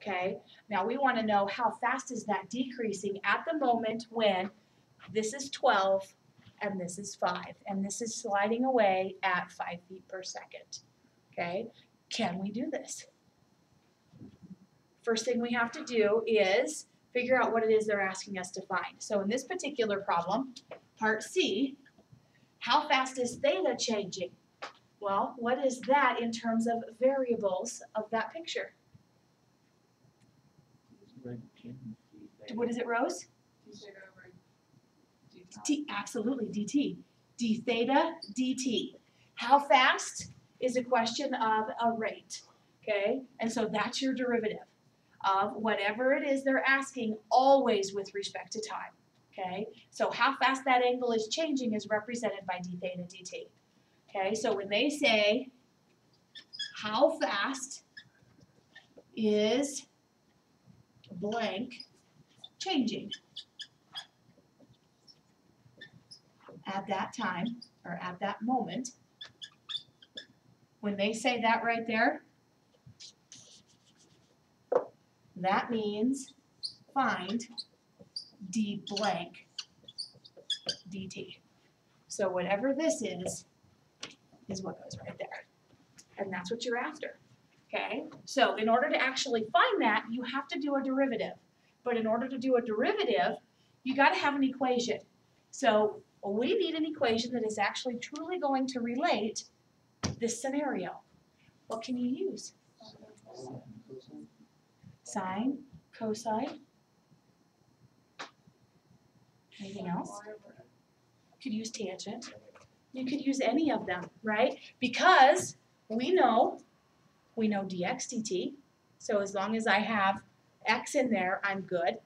okay? Now we want to know how fast is that decreasing at the moment when this is 12 and this is 5, and this is sliding away at 5 feet per second, okay? Can we do this? First thing we have to do is figure out what it is they're asking us to find. So in this particular problem, part C, how fast is theta changing? Well, what is that in terms of variables of that picture? What is it, Rose? D, absolutely, dt. d theta dt. How fast is a question of a rate, okay? And so that's your derivative of whatever it is they're asking, always with respect to time, okay? So how fast that angle is changing is represented by d theta dt, okay? So when they say, how fast is blank changing at that time, or at that moment, when they say that right there, that means find d blank dt. So whatever this is what goes right there. And that's what you're after, okay? So in order to actually find that, you have to do a derivative. But in order to do a derivative, you got to have an equation. So we need an equation that is actually truly going to relate this scenario. What can you use? Sine, cosine. Anything else? You could use tangent. You could use any of them, right? Because we know dx dt. So as long as I have x in there, I'm good.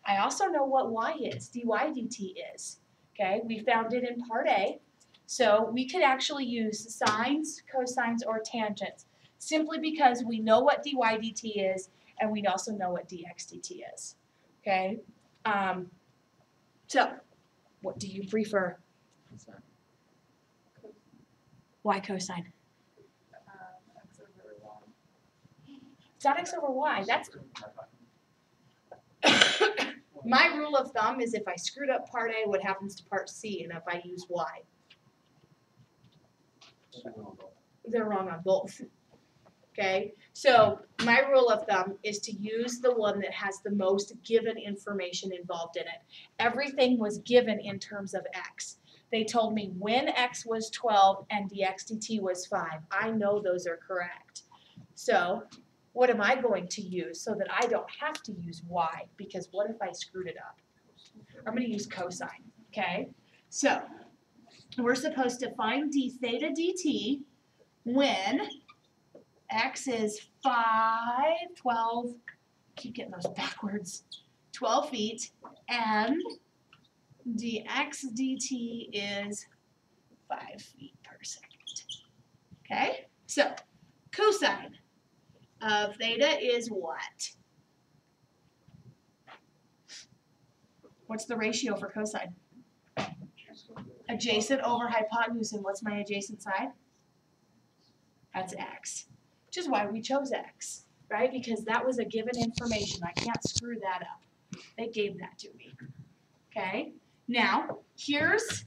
I also know what y is, dy dt is. Okay, we found it in part A. So we could actually use sines, cosines, or tangents simply because we know what dy dt is and we also know what dx dt is. Okay, so what do you prefer? Why cosine? X over y. It's not x over y. That's my rule of thumb is if I screwed up part A, what happens to part C, and if I use y? They're wrong on both. Okay, so my rule of thumb is to use the one that has the most given information involved in it. Everything was given in terms of x. They told me when x was 12 and dx dt was 5. I know those are correct. So what am I going to use so that I don't have to use y? Because what if I screwed it up? I'm going to use cosine, okay? So we're supposed to find d theta dt when x is 5, 12, keep getting those backwards, 12 feet, and dx dt is 5 feet per second. Okay, so cosine of theta is what? What's the ratio for cosine? Adjacent over hypotenuse, and what's my adjacent side? That's x, which is why we chose x, right? Because that was a given information. I can't screw that up. They gave that to me. Okay, now here's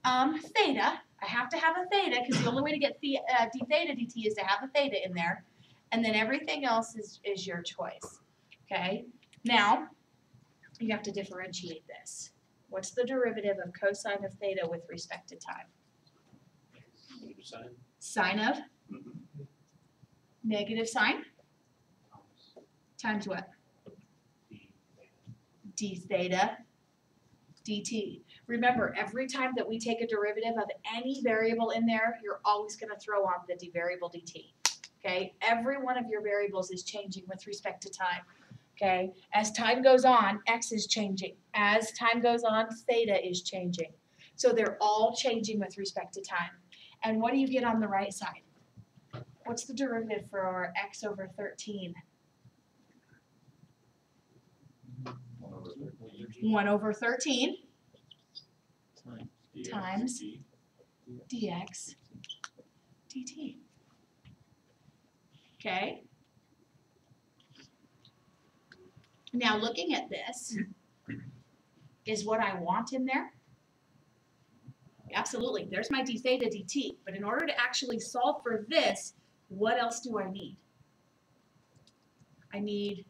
theta. I have to have a theta because the only way to get d theta dt is to have a theta in there. And then everything else is your choice. Okay, now you have to differentiate this. What's the derivative of cosine of theta with respect to time? Sine of? Negative sine? Times what? D theta dt. Remember, every time that we take a derivative of any variable in there, you're always going to throw on the variable dt. Okay? Every one of your variables is changing with respect to time. Okay? As time goes on, x is changing. As time goes on, theta is changing. So they're all changing with respect to time. And what do you get on the right side? What's the derivative for our x over 13? 1 over 13 times dx dt. Okay? Now looking at this, is what I want in there? Absolutely, there's my d theta dt, but in order to actually solve for this, what else do I need? I need,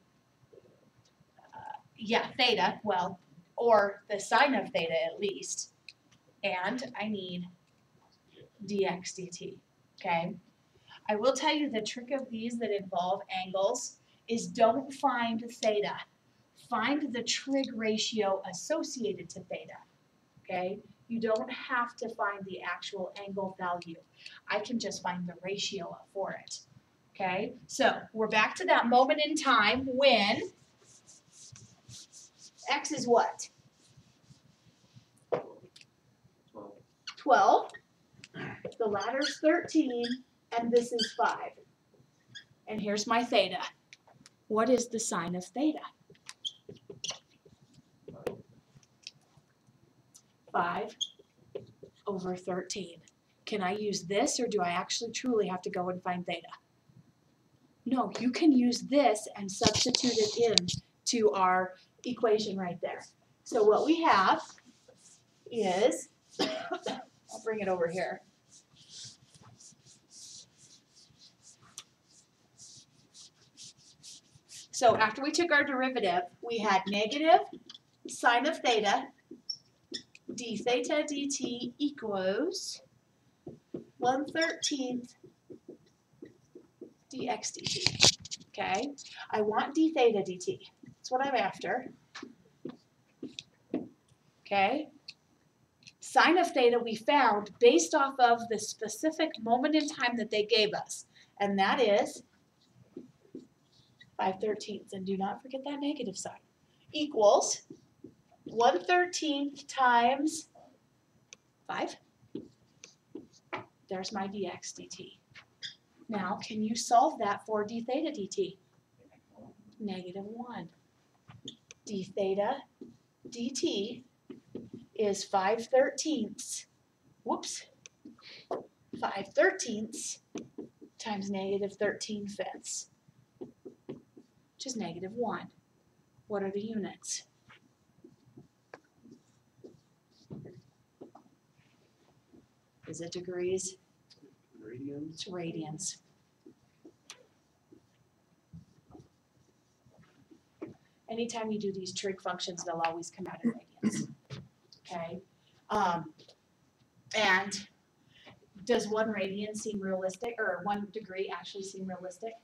theta, well, or the sine of theta at least, and I need dx dt, okay? I will tell you the trick of these that involve angles is don't find theta. Find the trig ratio associated to theta, okay? You don't have to find the actual angle value. I can just find the ratio for it, okay? So we're back to that moment in time when x is what? 12. The ladder's 13, and this is 5. And here's my theta. What is the sine of theta? 5 over 13. Can I use this, or do I actually truly have to go and find theta? No, you can use this and substitute it in to our equation right there. So what we have is, I'll bring it over here. So after we took our derivative, we had negative sine of theta d theta dt equals 1/13 dx dt, okay? I want d theta dt. That's what I'm after, okay? Sine of theta we found based off of the specific moment in time that they gave us, and that is 5/13, and do not forget that negative sign, equals 1/13 times 5. There's my dx dt. Now, can you solve that for d theta dt? -1. D theta dt is 5/13, 5/13 times -13/5, which is -1. What are the units? Is it degrees? Radians. It's radians. Anytime you do these trig functions, they'll always come out in radians. Okay? And does 1 radian seem realistic, or 1 degree actually seem realistic?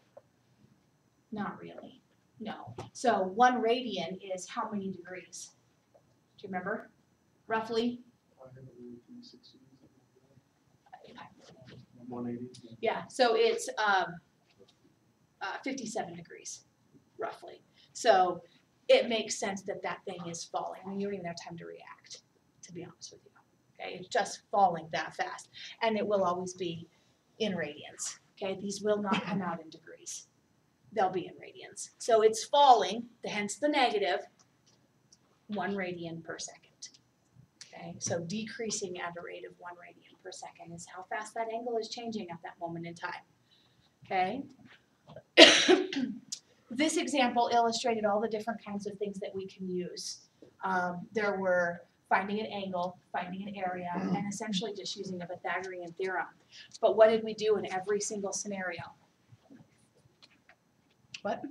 Not really. No. So 1 radian is how many degrees? Do you remember? Roughly? 180. Yeah, so it's 57 degrees, roughly. So it makes sense that that thing is falling. I mean, you don't even have time to react, to be honest with you. Okay, it's just falling that fast. And it will always be in radians. Okay, these will not come out in degrees. They'll be in radians. So it's falling, hence the negative, 1 radian per second. Okay, so decreasing at a rate of 1 radian per second is how fast that angle is changing at that moment in time. Okay. This example illustrated all the different kinds of things that we can use. There were finding an angle, finding an area, and essentially just using a Pythagorean theorem. But what did we do in every single scenario? What?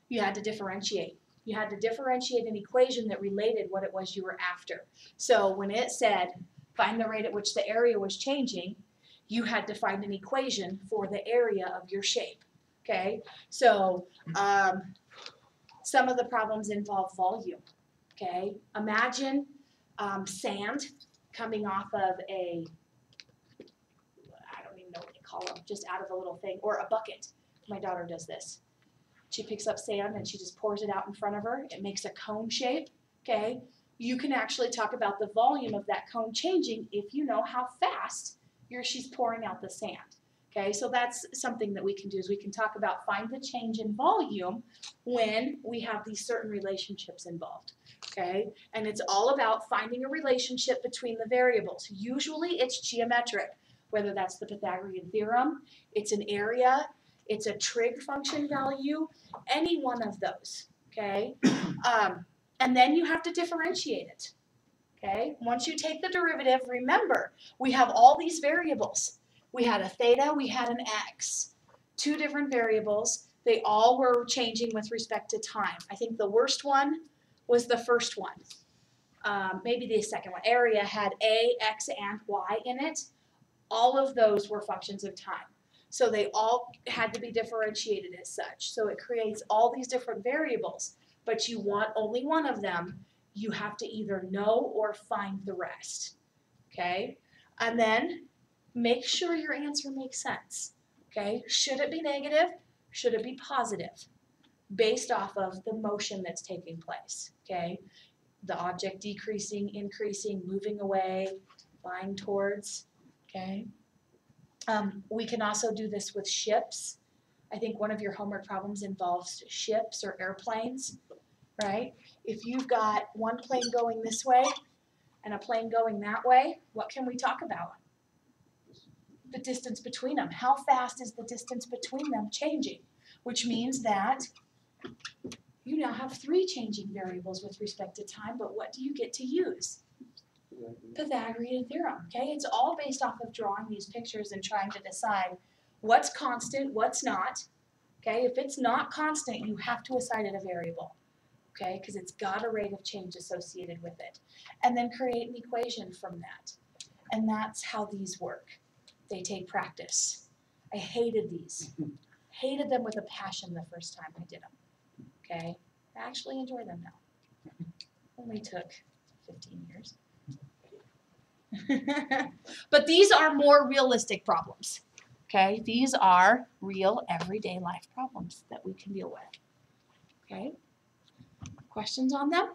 You had to differentiate. You had to differentiate an equation that related what it was you were after. So when it said, find the rate at which the area was changing, you had to find an equation for the area of your shape, okay? So some of the problems involve volume, okay? Imagine sand coming off of a, I don't even know what they call them, just out of a little thing, or a bucket. My daughter does this. She picks up sand and she just pours it out in front of her. It makes a cone shape, okay? You can actually talk about the volume of that cone changing if you know how fast she's pouring out the sand, okay? So that's something that we can do is we can talk about find the change in volume when we have these certain relationships involved, okay? And it's all about finding a relationship between the variables. Usually it's geometric, whether that's the Pythagorean theorem, it's an area, It's a trig function value, any one of those, okay? And then you have to differentiate it, okay? Once you take the derivative, remember, we have all these variables. We had a theta, we had an x, two different variables. They all were changing with respect to time. I think the worst one was the first one. Maybe the second one. Area had a, x, and y in it. All of those were functions of time. So they all had to be differentiated as such. So it creates all these different variables, but you want only one of them. You have to either know or find the rest, okay? And then make sure your answer makes sense, okay? Should it be negative? Should it be positive? Based off of the motion that's taking place, okay? The object decreasing, increasing, moving away, flying towards, okay? We can also do this with ships. I think one of your homework problems involves ships or airplanes, right? If you've got one plane going this way and a plane going that way, what can we talk about? The distance between them. How fast is the distance between them changing? Which means that you now have three changing variables with respect to time, but what do you get to use? Pythagorean theorem, okay? It's all based off of drawing these pictures and trying to decide what's constant, what's not, okay? If it's not constant, you have to assign it a variable, okay? Because it's got a rate of change associated with it. And then create an equation from that. And that's how these work. They take practice. I hated these. Hated them with a passion the first time I did them, okay? I actually enjoy them now. Only took 15 years. But these are more realistic problems, okay? These are real everyday life problems that we can deal with, okay? Questions on them?